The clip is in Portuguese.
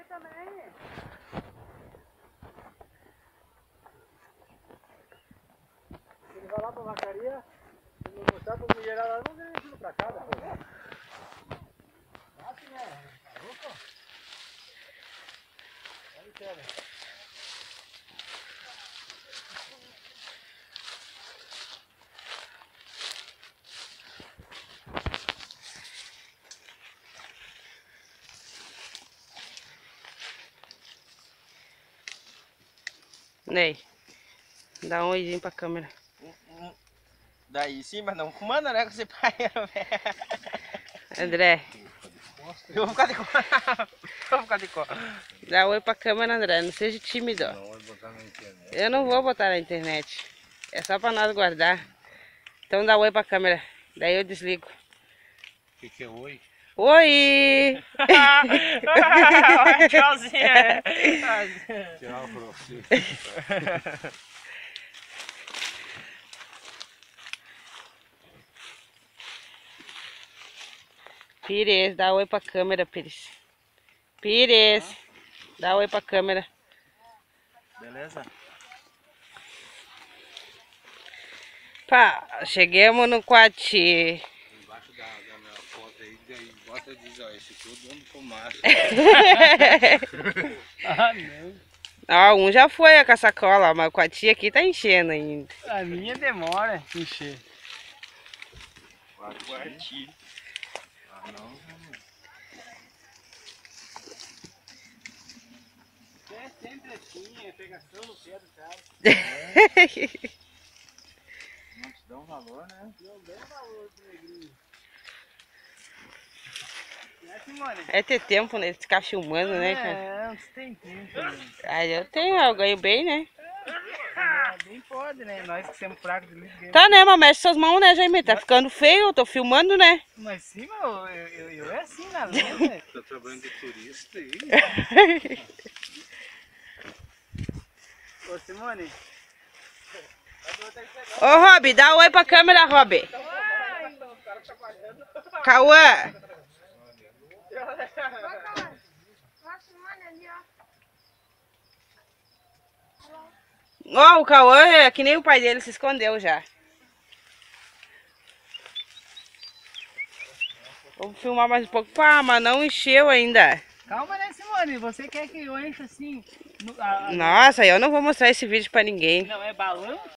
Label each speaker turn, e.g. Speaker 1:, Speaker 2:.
Speaker 1: aqui também. Ele vai lá pra vacaria, não mostrar pra mulherada lá, não vem tudo pra cá, depois. Assim é, tá louco? Olha que era.
Speaker 2: Ney, dá um oizinho pra câmera.
Speaker 3: Daí sim, mas não comanda, né? Com esse pai, velho.
Speaker 2: André,
Speaker 3: Eu vou ficar de cor. Vou ficar de cor.
Speaker 2: dá oi pra câmera, André. Não seja tímido.
Speaker 1: Não vai botar na internet.
Speaker 2: Eu não vou botar na internet. É só pra nós guardar. Então dá oi pra câmera. Daí eu desligo.
Speaker 1: O que é oi?
Speaker 2: Oi!
Speaker 3: Tchauzinho.
Speaker 1: Tchau pra você.
Speaker 2: Pires, dá oi pra câmera, Pires. Pires, dá oi pra câmera.
Speaker 3: Beleza?
Speaker 2: Pá, chegamos no quartinho.
Speaker 1: Embaixo da minha foto aí, daí bota e diz, ó, esse tudo ando com massa.
Speaker 3: Ah, não.
Speaker 2: Ó, um já foi com a sacola, mas o quartinho aqui tá enchendo ainda.
Speaker 3: A minha demora encher.
Speaker 1: Quartinho. Ah, não.
Speaker 3: É sempre assim, é pegação no pé do cara.
Speaker 1: Não te dão valor, né?
Speaker 3: Não dá valor pro negrinho. É, Simone?
Speaker 2: É ter tempo, né? Ficar filmando, né, cara?
Speaker 3: É, não tem tempo. Né?
Speaker 2: Aí eu tenho, eu ganho bem, né?
Speaker 3: Bem pode, né? Nós que somos fracos de lixo.
Speaker 2: Tá, né? Mas mexe suas mãos, né, Jaime? Tá ficando feio, eu tô filmando, né?
Speaker 3: Mas sim, eu é assim na lenda.
Speaker 1: Tá trabalhando de turista aí.
Speaker 3: Ô, Simone.
Speaker 2: Ô, Rob, dá oi pra câmera, Rob. Cauã. Ó, o Cauã é que nem o pai dele, se escondeu já. Vou filmar mais um pouco. Pá, mas não encheu ainda.
Speaker 3: Calma, né, Simone? Você quer que eu encha assim?
Speaker 2: Nossa, eu não vou mostrar esse vídeo pra ninguém.
Speaker 3: Não, é balão?